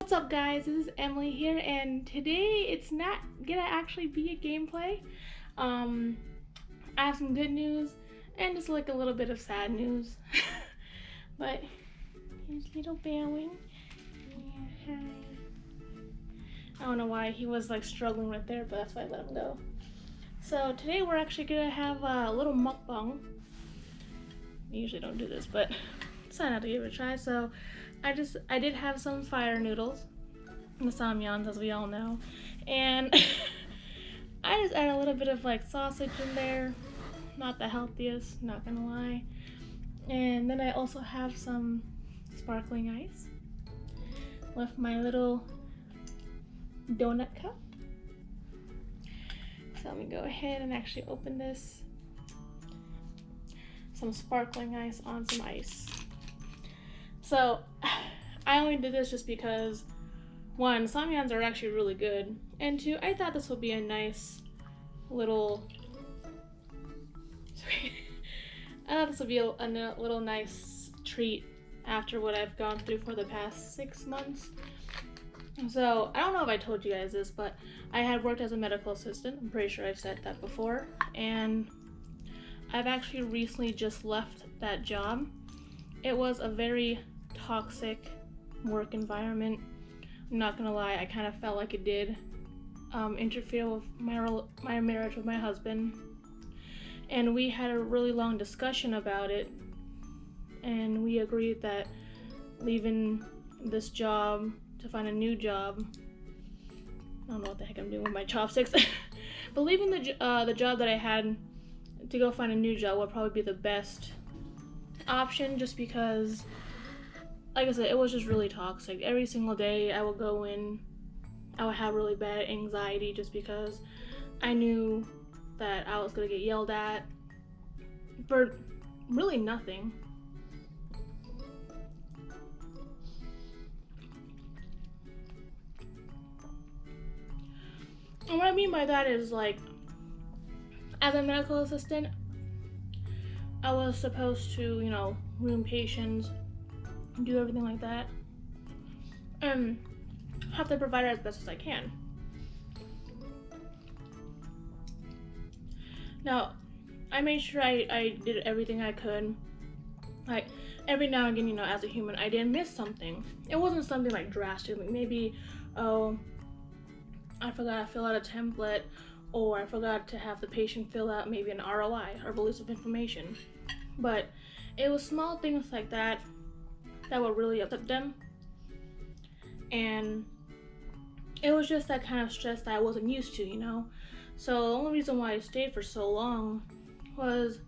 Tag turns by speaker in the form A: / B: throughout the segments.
A: What's up guys, this is Emily here, and today it's not gonna actually be a gameplay. I have some good news and just like a little bit of sad news. But here's little Bowing. Yeah, hi. I don't know why he was like struggling right there, but that's why I let him go. So today we're actually gonna have a little mukbang. I usually don't do this, but decided not to give it a try. So I did have some fire noodles, the samyans as we all know, and I just add a little bit of like sausage in there. Not the healthiest, not gonna lie. And then I also have some sparkling ice with my little donut cup. So let me go ahead and actually open this. Some sparkling ice on some ice. So I only did this just because, one, samyans are actually really good, and two, I thought this would be a nice little I thought this would be a little nice treat after what I've gone through for the past 6 months. So I don't know if I told you guys this, but I had worked as a medical assistant. I'm pretty sure I've said that before, and I've actually recently just left that job. It was a very toxic work environment. I'm not gonna lie, I kind of felt like it did interfere with my marriage with my husband, and we had a really long discussion about it, and we agreed that leaving this job to find a new job, I don't know what the heck I'm doing with my chopsticks, but leaving the job that I had to go find a new job would probably be the best option, just because, like I said, it was just really toxic. Every single day I would go in, I would have really bad anxiety just because I knew that I was gonna get yelled at for really nothing. And what I mean by that is, like, as a medical assistant, I was supposed to, you know, room patients, do everything like that, and help the provider as best as I can. Now, I made sure I did everything I could. Like, every now and again, you know, as a human, I did miss something. It wasn't something like drastic, like maybe, oh, I forgot to fill out a template, or I forgot to have the patient fill out maybe an ROI, or release of information. But it was small things like that that would really upset them. And it was just that kind of stress that I wasn't used to, you know? So the only reason why I stayed for so long was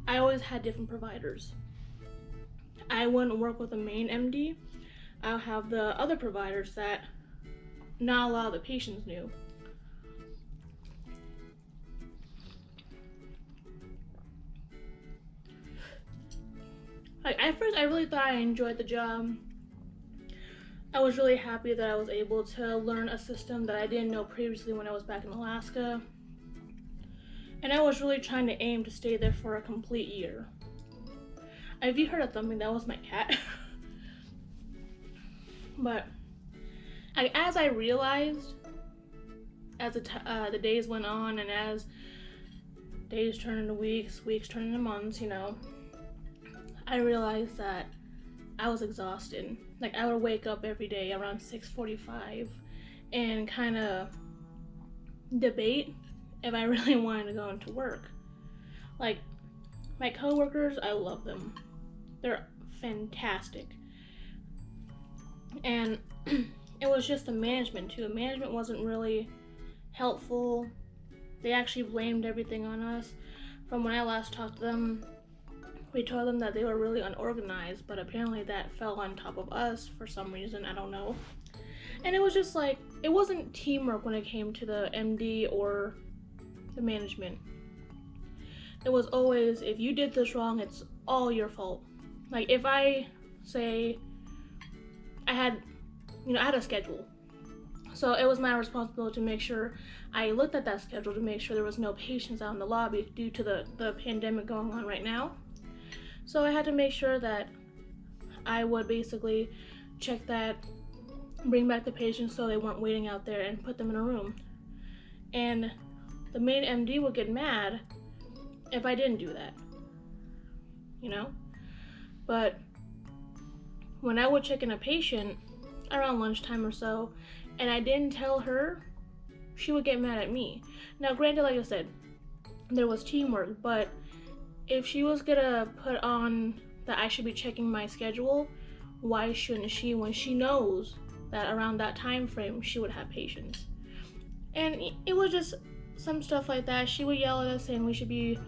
A: I always had different providers. I wouldn't work with the main MD. I'll have the other providers that not a lot of the patients knew. Like, at first I really thought I enjoyed the job. I was really happy that I was able to learn a system that I didn't know previously when I was back in Alaska. And I was really trying to aim to stay there for a complete year. If you heard a thumping, that was my cat. But as I realized, as the days went on, and as days turned into weeks, weeks turned into months, you know, I realized that I was exhausted. Like, I would wake up every day around 6:45 and kind of debate if I really wanted to go into work. Like, my coworkers, I love them. They're fantastic. And it was just the management too. The management wasn't really helpful. They actually blamed everything on us. From when I last talked to them, we told them that they were really unorganized, but apparently that fell on top of us for some reason, I don't know. And it was just like, it wasn't teamwork when it came to the MD or the management. It was always, if you did this wrong, it's all your fault. Like, if I say I had a schedule, so it was my responsibility to make sure I looked at that schedule to make sure there was no patients out in the lobby due to the pandemic going on right now. So I had to make sure that I would basically check that, bring back the patients so they weren't waiting out there, and put them in a room. And the main MD would get mad if I didn't do that, you know? But when I would check in a patient around lunchtime or so, and I didn't tell her, she would get mad at me. Now, granted, like I said, there was teamwork, but if she was gonna put on that I should be checking my schedule, why shouldn't she, when she knows that around that time frame she would have patients? And it was just some stuff like that. She would yell at us saying we should be,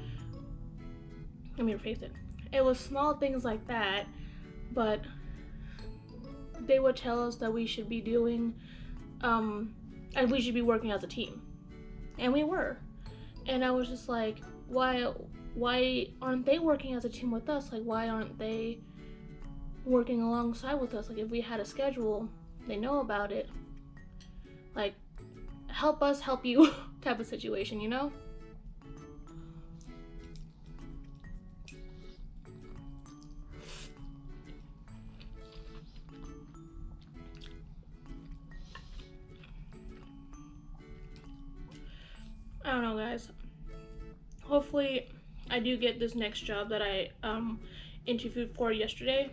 A: let me rephrase it. It was small things like that, but they would tell us that we should be doing, and we should be working as a team. And we were. And I was just like, why aren't they working as a team with us? Like, why aren't they working alongside with us? Like, if we had a schedule, they know about it. Like, help us help you type of situation, you know? I don't know, guys. Hopefully I do get this next job that I interviewed for yesterday.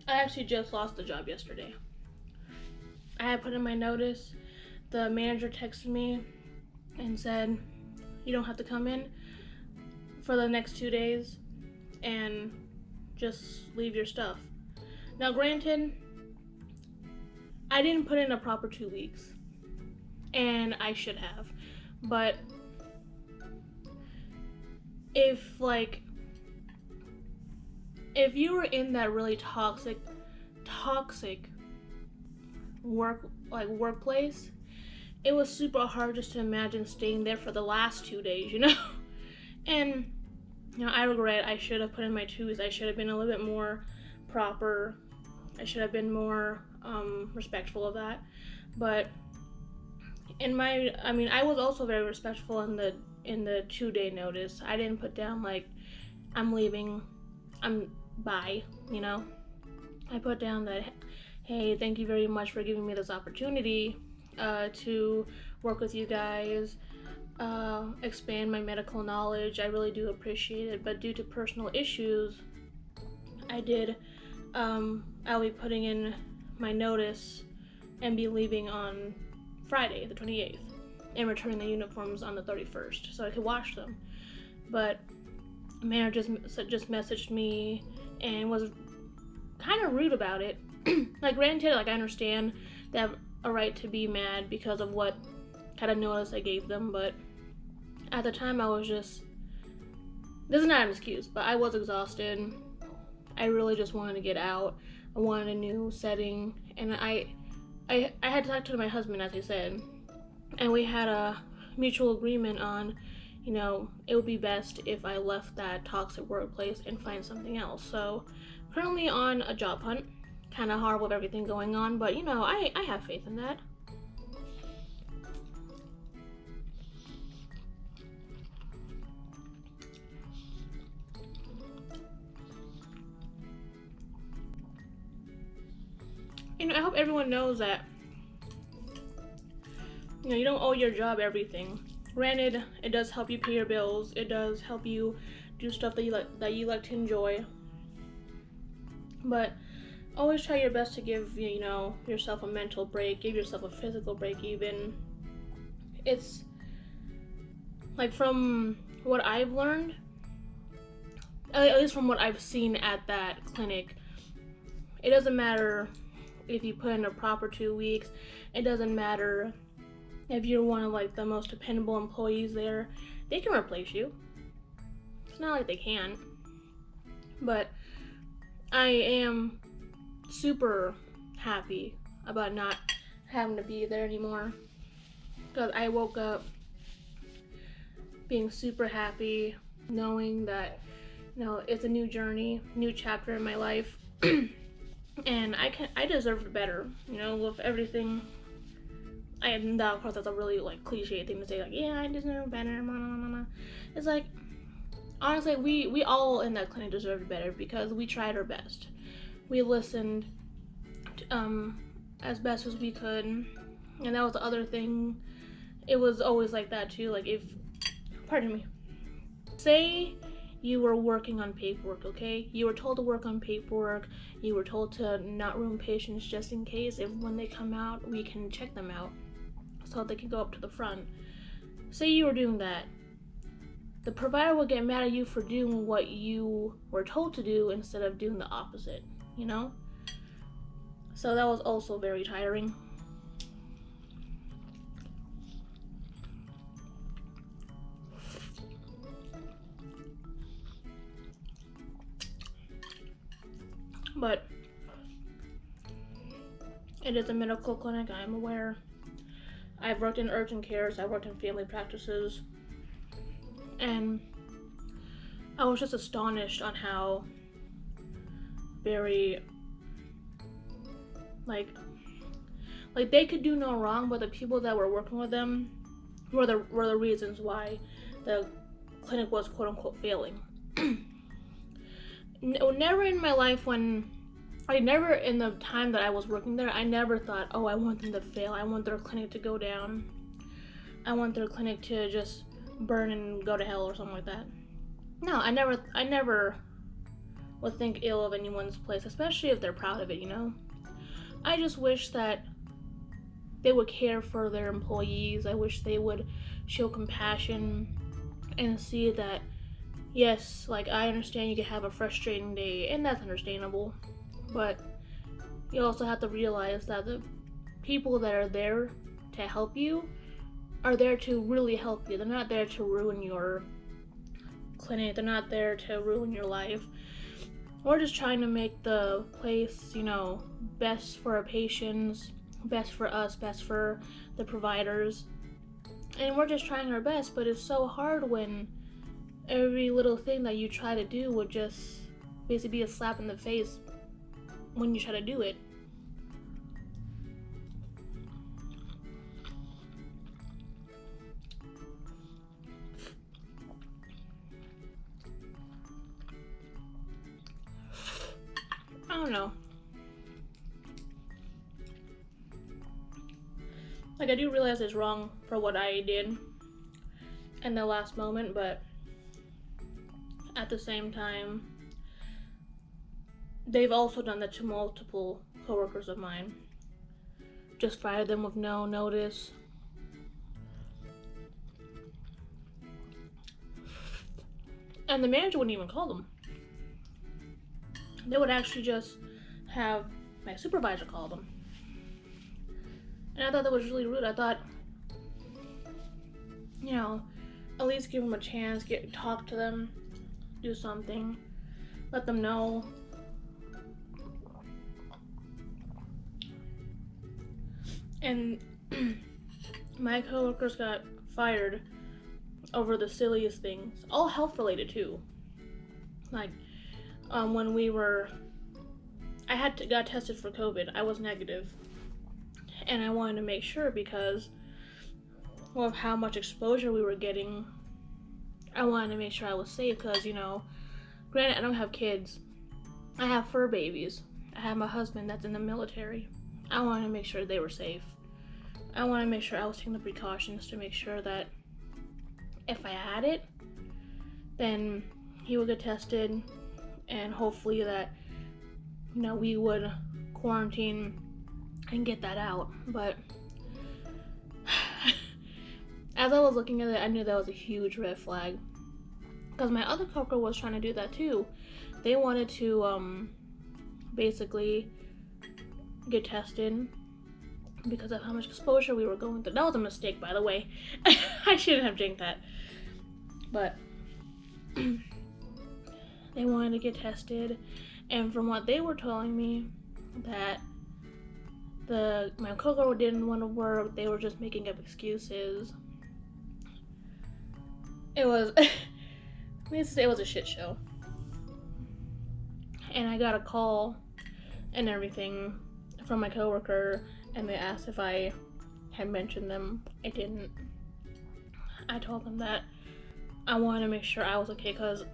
A: I actually just lost the job yesterday. I had put in my notice. The manager texted me and said, you don't have to come in for the next 2 days and just leave your stuff. Now, granted, I didn't put in a proper 2 weeks, and I should have. But if you were in that really toxic workplace, it was super hard just to imagine staying there for the last 2 days, you know? And, you know, I regret I should have put in my 2 weeks. I should have been a little bit more proper. I should have been more respectful of that. But I was also very respectful in the 2-day notice. I didn't put down like, I'm leaving, bye, you know? I put down that, hey, thank you very much for giving me this opportunity to work with you guys, expand my medical knowledge. I really do appreciate it, but due to personal issues, I'll be putting in my notice and be leaving on Friday, the 28th, and returning the uniforms on the 31st, so I could wash them. But the manager just messaged me and was kind of rude about it. Like, granted, like, I understand they have a right to be mad because of what kind of notice I gave them, but at the time I was just, this is not an excuse, but I was exhausted. I really just wanted to get out. I wanted a new setting, and I had talked to my husband, as I said, and we had a mutual agreement on, you know, it would be best if I left that toxic workplace and find something else. So currently on a job hunt, kind of hard with everything going on, but you know, I have faith in that. You know, I hope everyone knows that, you know, you don't owe your job everything. Granted, it does help you pay your bills. It does help you do stuff that you like to enjoy. But always try your best to give, you know, yourself a mental break, give yourself a physical break even. It's like, from what I've learned, at least from what I've seen at that clinic, it doesn't matter if you put in a proper 2 weeks. It doesn't matter if you're one of like the most dependable employees there. They can replace you. It's not like they can't. But I am super happy about not having to be there anymore, because I woke up being super happy, knowing that, you know, it's a new journey, new chapter in my life. And I deserved better, you know, with everything. That, of course, that's a really like cliche thing to say, like, yeah, I deserve better. It's like, honestly, we all in that clinic deserved better because we tried our best. We listened as best as we could, and that was the other thing. It was always like that too. Like if, pardon me, say you were working on paperwork, okay? You were told to work on paperwork. You were told to not room patients just in case if when they come out, we can check them out so they can go up to the front. Say you were doing that. The provider would get mad at you for doing what you were told to do instead of doing the opposite, you know? So that was also very tiring. But it is a medical clinic, I'm aware. I've worked in urgent cares, I've worked in family practices, and I was just astonished on how very like they could do no wrong, but the people that were working with them were the reasons why the clinic was quote unquote failing. Never in my life never in the time that I was working there, I never thought, oh, I want them to fail. I want their clinic to go down. I want their clinic to just burn and go to hell or something like that. No, I never would think ill of anyone's place, especially if they're proud of it, you know? I just wish that they would care for their employees. I wish they would show compassion and see that, yes, like I understand you could have a frustrating day, and that's understandable, but you also have to realize that the people that are there to help you are there to really help you. They're not there to ruin your clinic. They're not there to ruin your life. We're just trying to make the place, you know, best for our patients, best for us, best for the providers. And we're just trying our best, but it's so hard when every little thing that you try to do would just basically be a slap in the face when you try to do it. I don't know. Like, I do realize it's wrong for what I did in the last moment, but at the same time, they've also done that to multiple coworkers of mine. Just fired them with no notice. And the manager wouldn't even call them. They would actually just have my supervisor call them. And I thought that was really rude. I thought, you know, at least give them a chance, talk to them, do something, let them know. And my coworkers got fired over the silliest things, all health related too. Like, when I got tested for COVID, I was negative. And I wanted to make sure because of how much exposure we were getting. I wanted to make sure I was safe because, you know, granted, I don't have kids. I have fur babies. I have my husband that's in the military. I wanted to make sure they were safe. I wanted to make sure I was taking the precautions to make sure that if I had it, then he would get tested and hopefully that, you know, we would quarantine and get that out. But as I was looking at it, I knew that was a huge red flag because my other coworker was trying to do that too. They wanted to basically get tested because of how much exposure we were going through. That was a mistake, by the way. I shouldn't have drinked that. But they wanted to get tested, and from what they were telling me, that my coworker didn't want to work. They were just making up excuses. It was it was a shit show. And I got a call and everything from my coworker, and they asked if I had mentioned them. I didn't. I told them that I wanted to make sure I was okay because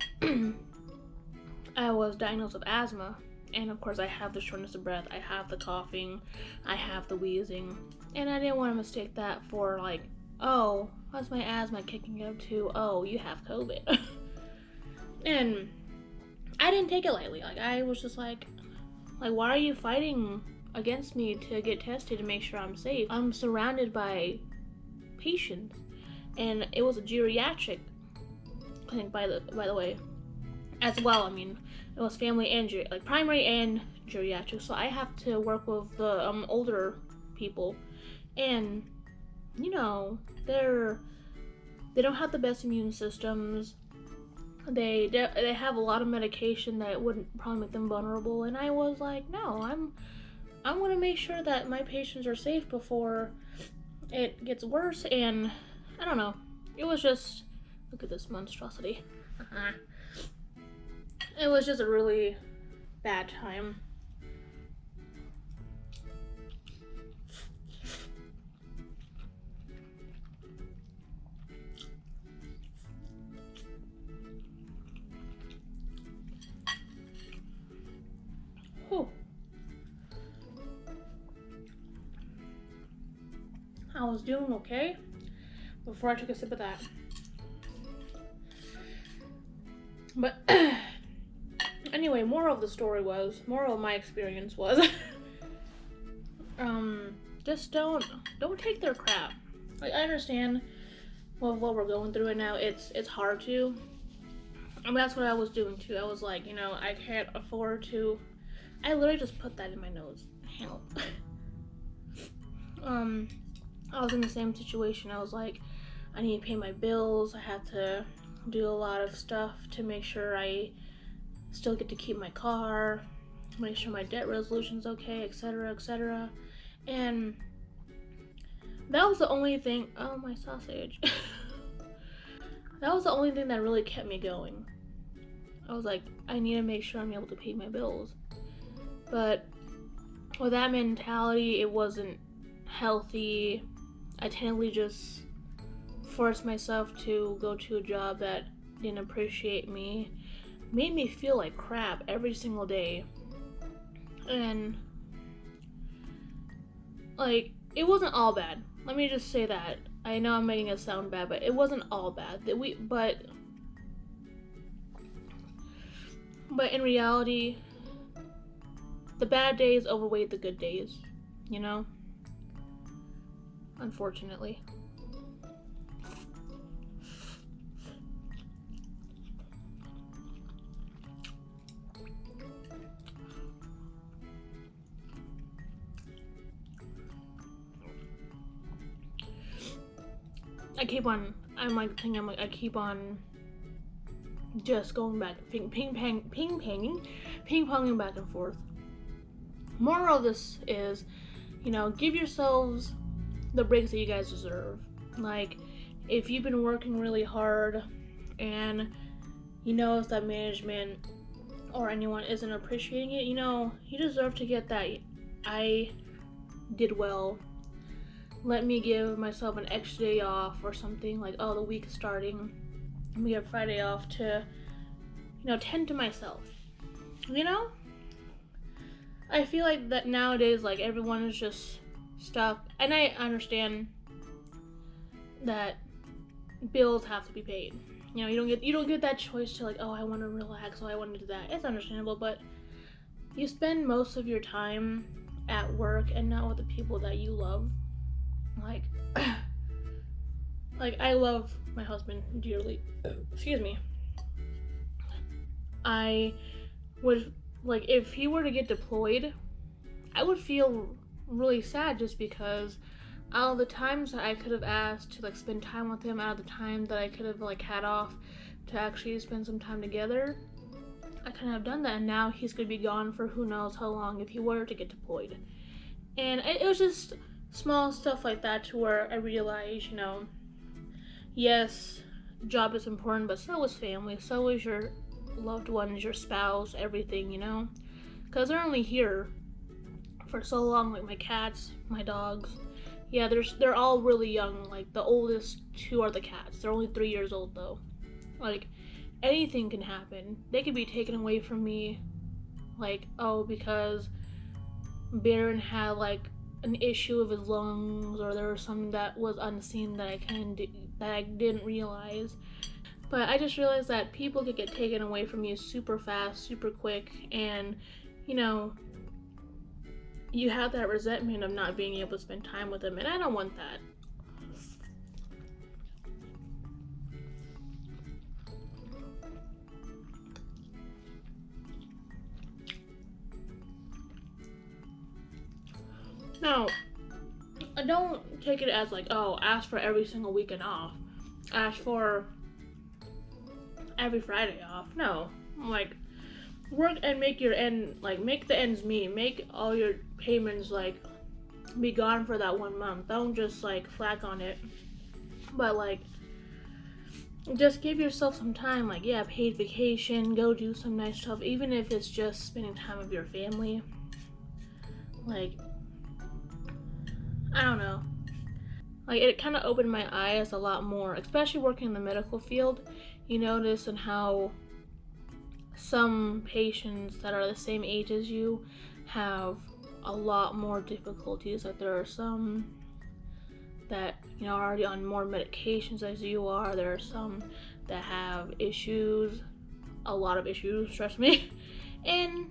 A: I was diagnosed with asthma. And of course, I have the shortness of breath, I have the coughing, I have the wheezing. And I didn't want to mistake that for like, oh, what's my asthma kicking up to? Oh, you have COVID. And I didn't take it lightly. Like, I was just like, why are you fighting against me to get tested to make sure I'm safe? I'm surrounded by patients. And it was a geriatric clinic, by the way, as well. I mean, it was family and primary and geriatric, so I have to work with the older people, and you know, they don't have the best immune systems. They have a lot of medication that would probably make them vulnerable, and I was like, no, I'm gonna make sure that my patients are safe before it gets worse. And I don't know, it was just, look at this monstrosity. It was just a really bad time. Whew. I was doing okay before I took a sip of that. But anyway, moral of my experience was, just don't take their crap. Like, I understand what we're going through right now. It's hard to. I mean, that's what I was doing too. I was like, you know, I can't afford to. I literally just put that in my nose. Help. I was in the same situation. I was like, I need to pay my bills. I have to do a lot of stuff to make sure I still get to keep my car, make sure my debt resolution's okay, etc., etc. And that was the only thing. Oh, my sausage. That was the only thing that really kept me going. I was like, I need to make sure I'm able to pay my bills. But with that mentality, it wasn't healthy. I tended just forced myself to go to a job that didn't appreciate me, made me feel like crap every single day. And like, it wasn't all bad. Let me just say that. I know I'm making it sound bad, but it wasn't all bad. But in reality, the bad days overweighed the good days, you know? Unfortunately. I keep on just going back, ping-ponging back and forth. Moral of this is, you know, give yourselves the breaks that you guys deserve. Like, if you've been working really hard and you notice that management or anyone isn't appreciating it, you know, you deserve to get that. I did well. Let me give myself an extra day off or something, like, oh, the week is starting. Let me get Friday off to, you know, tend to myself. You know? I feel like that nowadays, like, everyone is just stuck. And I understand that bills have to be paid. You know, you don't get that choice to, like, oh, I want to relax, oh, I want to do that. It's understandable, but you spend most of your time at work and not with the people that you love. Like I love my husband dearly. Excuse me. I would, like, if he were to get deployed, I would feel really sad just because out of the times that I could have asked to, like, spend time with him, out of the time that I could have, like, had off to actually spend some time together, I couldn't have done that. And now he's going to be gone for who knows how long if he were to get deployed. And it was just small stuff like that to where I realized, you know, yes, job is important, but so is family, so is your loved ones, your spouse, everything, you know? Because they're only here for so long, like my cats, my dogs. Yeah, they're all really young. Like, the oldest two are the cats. They're only 3 years old, though. Like, anything can happen. They could be taken away from me, like, oh, because Baron had like an issue with his lungs, or there was something that was unseen that I didn't realize. But I just realized that people could get taken away from you super fast, super quick, and you know, you have that resentment of not being able to spend time with them, and I don't want that. Now, I don't take it as like, oh, ask for every single weekend off. Ask for every Friday off. No. Like, work and make your make the ends meet. Make all your payments, like, be gone for that 1 month. Don't just, like, flack on it. But, like, just give yourself some time. Like, yeah, paid vacation. Go do some nice stuff. Even if it's just spending time with your family. Like, I don't know. Like, it kind of opened my eyes a lot more, especially working in the medical field. You notice and how some patients that are the same age as you have a lot more difficulties. Like, there are some that, you know, are already on more medications as you are. There are some that have issues, a lot of issues, trust me. And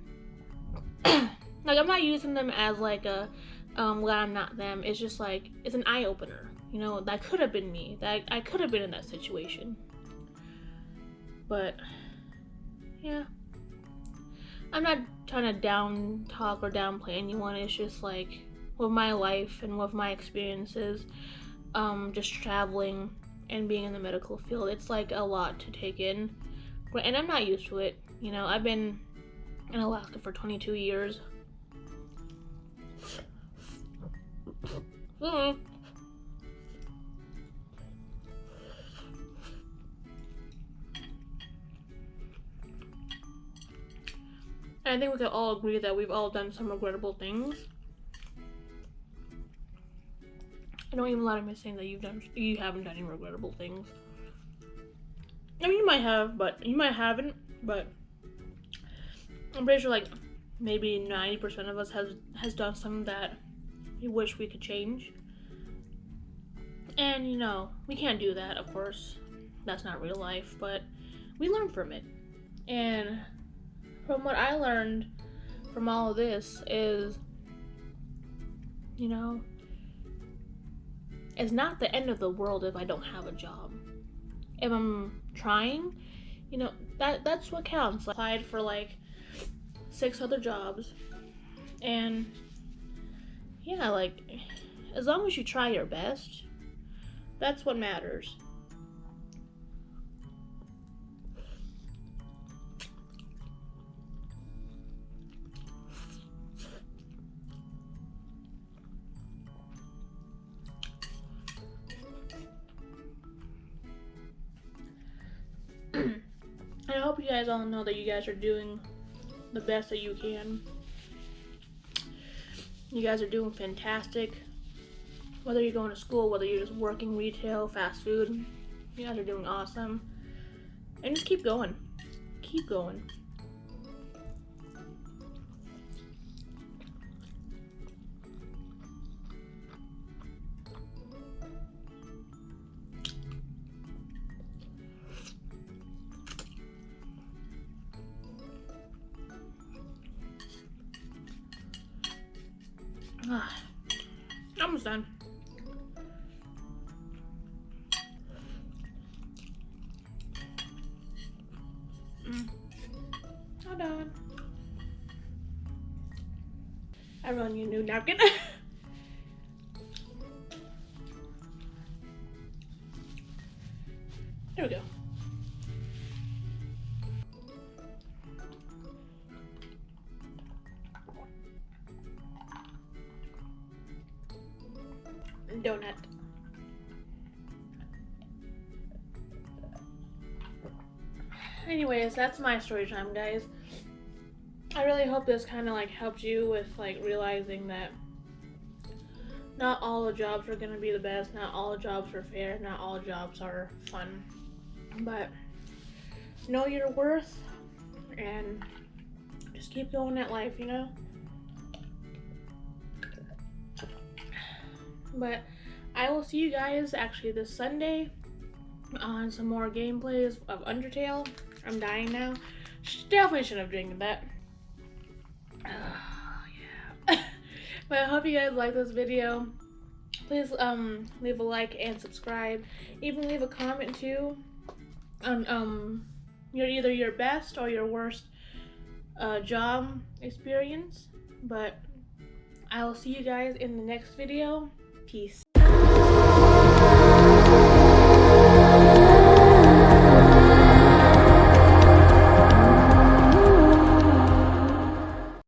A: like, I'm not using them as like a glad I'm not them. It's just like, it's an eye opener. You know, that could have been me. That I could have been in that situation. But yeah, I'm not trying to down talk or downplay anyone. It's just like, with my life and with my experiences, just traveling and being in the medical field, it's like a lot to take in. And I'm not used to it. You know, I've been in Alaska for 22 years. I think we can all agree that we've all done some regrettable things. I don't even let me saying that you haven't done any regrettable things. I mean, you might have, but you might haven't. But I'm pretty sure, like, maybe 90% of us has done something that we wish we could change. And, you know, we can't do that, of course. That's not real life, but we learn from it. And from what I learned from all of this is, you know, it's not the end of the world if I don't have a job. If I'm trying, you know, that's what counts. I applied for like 6 other jobs, and yeah, like, as long as you try your best, that's what matters. I hope you guys all know that you guys are doing the best that you can. You guys are doing fantastic. Whether you're going to school, whether you're just working retail, fast food, you guys are doing awesome. And just keep going. Keep going. Almost done. Hold on. I run you a new napkin. There we go. Donut. Anyways, that's my story time, guys. I really hope this kind of like helped you with like realizing that not all the jobs are gonna be the best, not all jobs are fair, not all jobs are fun. But know your worth and just keep going at life, you know? But I will see you guys actually this Sunday on some more gameplays of Undertale. I'm dying now. Definitely shouldn't have drank that. Yeah. But I hope you guys like this video. Please leave a like and subscribe. Even leave a comment too on either your best or your worst job experience. But I will see you guys in the next video. Peace.